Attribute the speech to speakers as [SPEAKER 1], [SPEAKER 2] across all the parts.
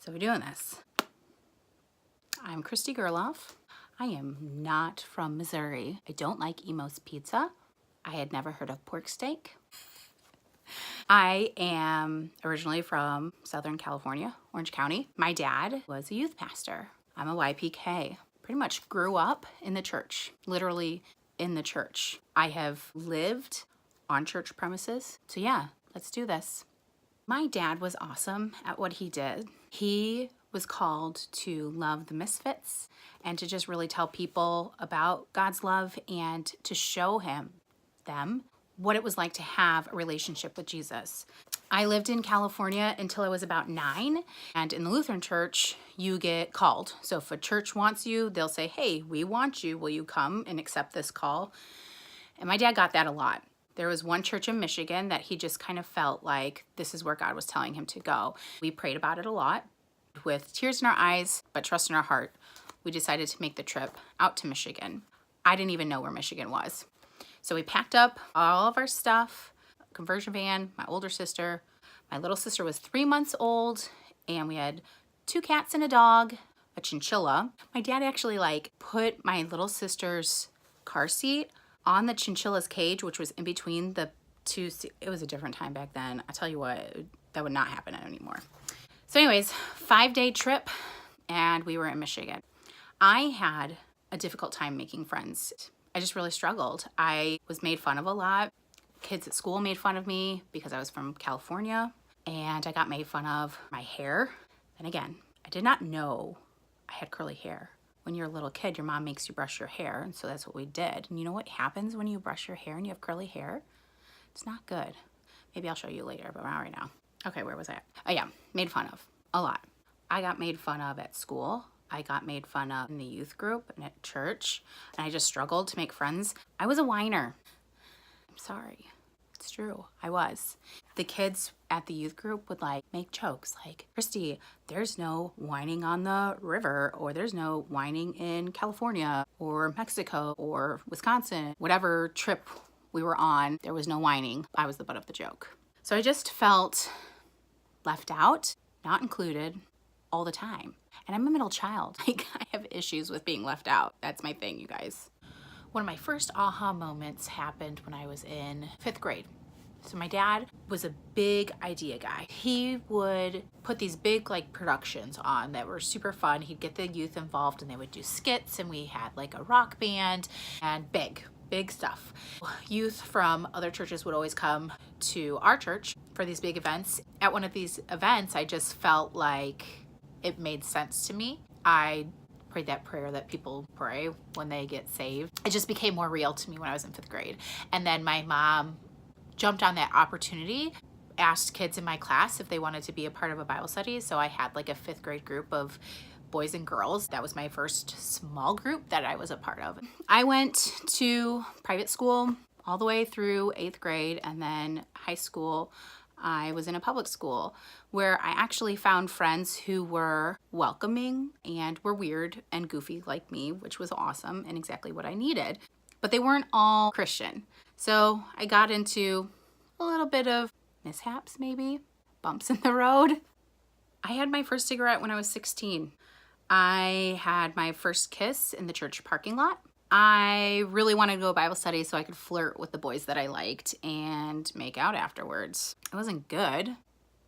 [SPEAKER 1] So we're doing this. I'm Christy Gerloff. I am not from Missouri. I don't like Emo's Pizza. I had never heard of pork steak. I am originally from Southern California, Orange County. My dad was a youth pastor. I'm a YPK. Pretty much grew up in the church, literally in the church. I have lived on church premises. So yeah, let's do this. My dad was awesome at what he did. He was called to love the misfits and to just really tell people about God's love and to show them what it was like to have a relationship with Jesus. I lived in California until I was about 9, and in the Lutheran church, you get called. So if a church wants you, they'll say, hey, we want you. Will you come and accept this call? And my dad got that a lot. There was one church in Michigan that he just kind of felt like this is where God was telling him to go. We prayed about it a lot. With tears in our eyes, but trust in our heart, we decided to make the trip out to Michigan. I didn't even know where Michigan was. So we packed up all of our stuff, conversion van, my older sister. My little sister was 3 months old, and we had 2 cats and a dog, a chinchilla. My dad actually put my little sister's car seat on the chinchilla's cage, which was in between the two. It was a different time back then. I tell you what, that would not happen anymore. So anyways, 5-day trip, and we were in Michigan. I had a difficult time making friends. I just really struggled. I was made fun of a lot. Kids at school made fun of me because I was from California, and I got made fun of my hair. And again, I did not know I had curly hair. When you're a little kid, your mom makes you brush your hair, and so that's what we did. And you know what happens when you brush your hair and you have curly hair? It's not good. Maybe I'll show you later, but not right now. Okay, where was I at? Oh yeah, made fun of a lot. I got made fun of at school. I got made fun of in the youth group and at church, and I just struggled to make friends. I was a whiner. I'm sorry. It's true. I was. The kids at the youth group would make jokes like, Christy, there's no whining on the river, or there's no whining in California or Mexico or Wisconsin. Whatever trip we were on, there was no whining. I was the butt of the joke. So I just felt left out, not included all the time. And I'm a middle child. I have issues with being left out. That's my thing, you guys. One of my first aha moments happened when I was in 5th grade. So my dad was a big idea guy. He would put these big productions on that were super fun. He'd get the youth involved and they would do skits, and we had a rock band and big stuff. Youth from other churches would always come to our church for these big events. At one of these events, I just felt like it made sense to me. I prayed that prayer that people pray when they get saved. It just became more real to me when I was in 5th grade. And then my mom jumped on that opportunity, asked kids in my class if they wanted to be a part of a Bible study. So I had a 5th grade group of boys and girls. That was my first small group that I was a part of. I went to private school all the way through 8th grade, and then high school I was in a public school where I actually found friends who were welcoming and were weird and goofy like me, which was awesome and exactly what I needed. But they weren't all Christian. So I got into a little bit of mishaps, maybe bumps in the road. I had my first cigarette when I was 16. I had my first kiss in the church parking lot. I really wanted to go to Bible study so I could flirt with the boys that I liked and make out afterwards. It wasn't good.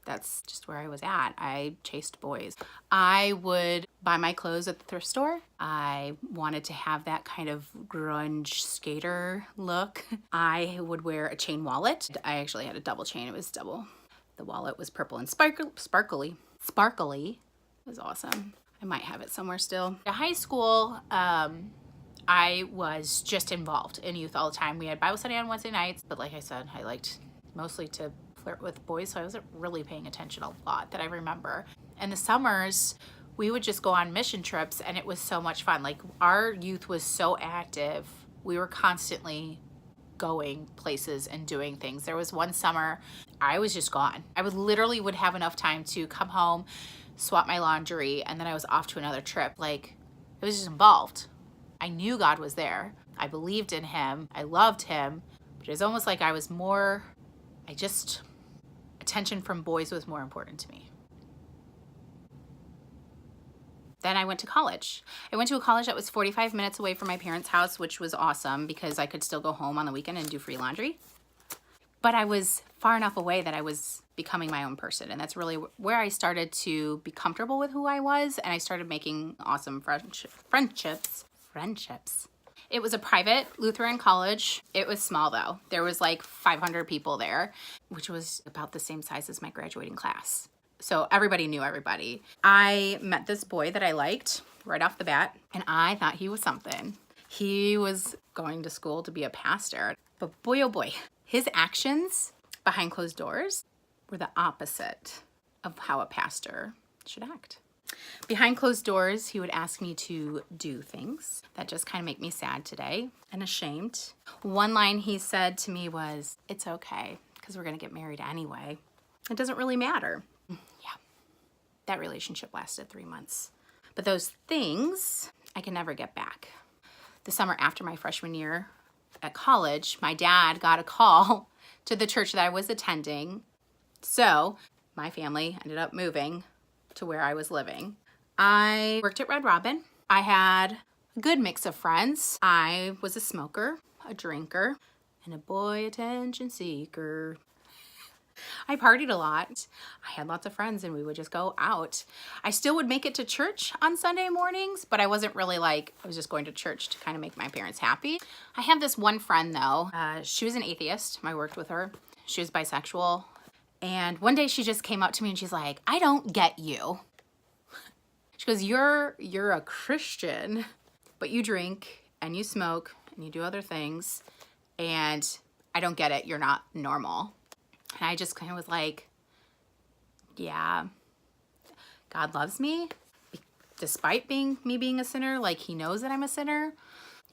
[SPEAKER 1] That's just where I was at. I chased boys. I would buy my clothes at the thrift store. I wanted to have that kind of grunge skater look. I would wear a chain wallet. I actually had a double chain. It was double. The wallet was purple and sparkly. It was awesome. I might have it somewhere still. At high school, I was just involved in youth all the time. We had Bible study on Wednesday nights, but like I said, I liked mostly to flirt with boys, so I wasn't really paying attention a lot that I remember. In the summers, we would just go on mission trips, and it was so much fun. Our youth was so active. We were constantly going places and doing things. There was one summer I was just gone. I would have enough time to come home, swap my laundry, and then I was off to another trip. It was just involved. I knew God was there. I believed in him. I loved him. But it was almost like I was more, attention from boys was more important to me. then I went to college. I went to a college that was 45 minutes away from my parents' house, which was awesome because I could still go home on the weekend and do free laundry. But I was far enough away that I was becoming my own person. And that's really where I started to be comfortable with who I was. And I started making awesome friendships. It was a private Lutheran college. It was small though. There was like 500 people there, which was about the same size as my graduating class. So everybody knew everybody. I met this boy that I liked right off the bat, and I thought he was something. He was going to school to be a pastor, but boy, oh boy, his actions behind closed doors were the opposite of how a pastor should act. Behind closed doors, he would ask me to do things that just kind of make me sad today and ashamed. One line he said to me was, "It's okay, because we're going to get married anyway. It doesn't really matter." Yeah, that relationship lasted 3 months. But those things I can never get back. The summer after my freshman year at college, my dad got a call to the church that I was attending. So my family ended up moving to where I was living. I worked at Red Robin. I had a good mix of friends. I was a smoker, a drinker, and a boy attention seeker. I partied a lot. I had lots of friends and we would just go out. I still would make it to church on Sunday mornings, but I wasn't really like, I was just going to church to kind of make my parents happy. I have this one friend though. She was an atheist. I worked with her. She was bisexual. And one day she just came up to me and she's like, "I don't get you." She goes, you're a Christian, but you drink and you smoke and you do other things. And I don't get it. You're not normal. And I just kind of was like, yeah, God loves me despite me being a sinner. Like he knows that I'm a sinner.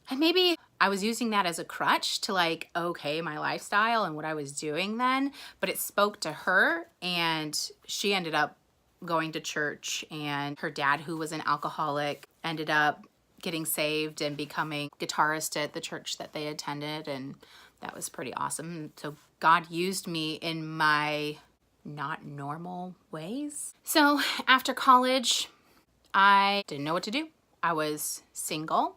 [SPEAKER 1] And maybe I was using that as a crutch to like, okay, my lifestyle and what I was doing then, but it spoke to her and she ended up going to church, and her dad, who was an alcoholic, ended up getting saved and becoming guitarist at the church that they attended. And that was pretty awesome. So God used me in my not normal ways. So after college, I didn't know what to do. I was single.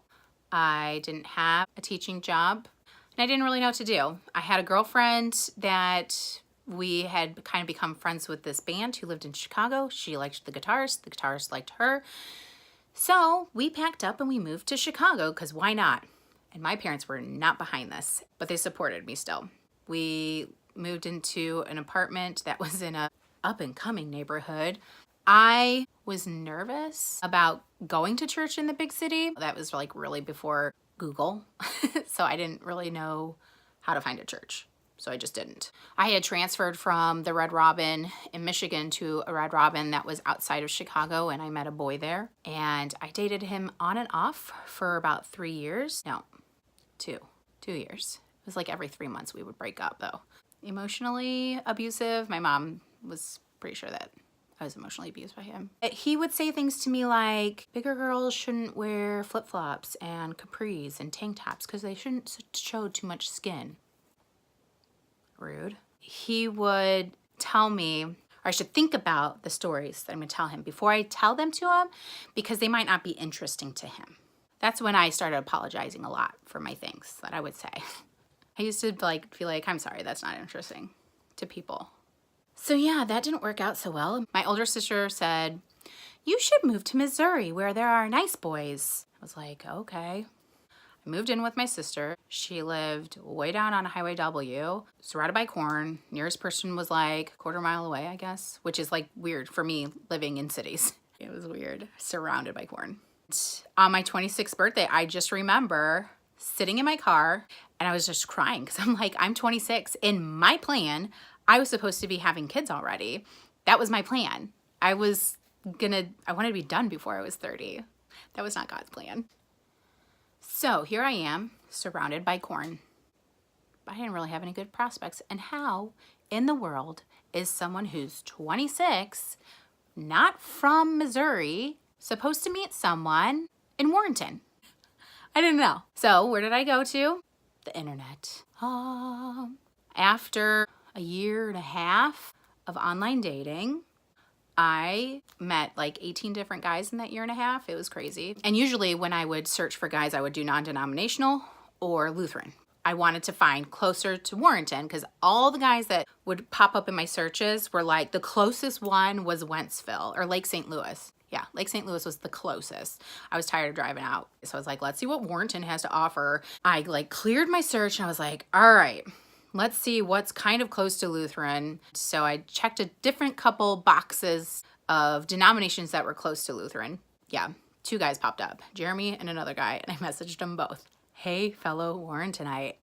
[SPEAKER 1] I didn't have a teaching job, and I didn't really know what to do. I had a girlfriend that we had kind of become friends with this band who lived in Chicago. She liked the guitarist liked her. So we packed up and we moved to Chicago because why not? And my parents were not behind this, but they supported me still. We moved into an apartment that was in a up-and-coming neighborhood. I was nervous about going to church in the big city. That was like really before Google. So I didn't really know how to find a church. So I just didn't. I had transferred from the Red Robin in Michigan to a Red Robin that was outside of Chicago, and I met a boy there. And I dated him on and off for about 3 years. No, 2 years. It was like every 3 months we would break up though. Emotionally abusive. My mom was pretty sure that I was emotionally abused by him. He would say things to me like, bigger girls shouldn't wear flip-flops and capris and tank tops because they shouldn't show too much skin. Rude. He would tell me, or I should think about the stories that I'm going to tell him before I tell them to him because they might not be interesting to him. That's when I started apologizing a lot for my things that I would say. I used to like feel like, I'm sorry, that's not interesting to people. So yeah, that didn't work out so well. My older sister said, "You should move to Missouri where there are nice boys." I was like, okay. I moved in with my sister. She lived way down on Highway W, surrounded by corn. Nearest person was like a quarter mile away, I guess, which is like weird for me living in cities. It was weird, surrounded by corn. On my 26th birthday, I just remember sitting in my car and I was just crying because I'm like, I'm 26. In my plan, I was supposed to be having kids already. That was my plan. I wanted to be done before I was 30. That was not God's plan. So here I am, surrounded by corn. But I didn't really have any good prospects. And how in the world is someone who's 26, not from Missouri, supposed to meet someone in Warrenton? I didn't know. So where did I go to? The internet. After a year and a half of online dating, I met like 18 different guys in that year and a half. It was crazy. And usually when I would search for guys, I would do non-denominational or Lutheran. I wanted to find closer to Warrenton because all the guys that would pop up in my searches were like, the closest one was Wentzville or Lake St. Louis. Yeah, Lake St. Louis was the closest. I was tired of driving out. So I was like, let's see what Warrenton has to offer. I like cleared my search and I was like, all right, let's see what's kind of close to Lutheran. So I checked a different couple boxes of denominations that were close to Lutheran. Yeah, 2 guys popped up, Jeremy and another guy, and I messaged them both. Hey, fellow Warrentonite.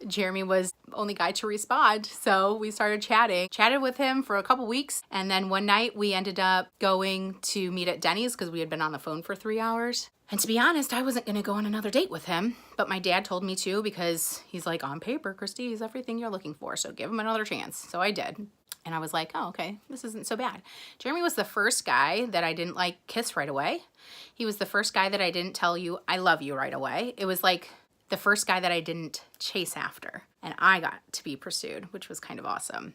[SPEAKER 1] Jeremy was the only guy to respond, so we started chatted with him for a couple weeks, and then one night we ended up going to meet at Denny's because we had been on the phone for 3 hours. And to be honest, I wasn't going to go on another date with him, but my dad told me to because he's like, on paper, Christy, he's everything you're looking for, so give him another chance. So I did. And I was like, oh, okay, this isn't so bad. Jeremy was the first guy that I didn't like kiss right away. He was the first guy that I didn't tell you I love you right away. It was like the first guy that I didn't chase after. And I got to be pursued, which was kind of awesome.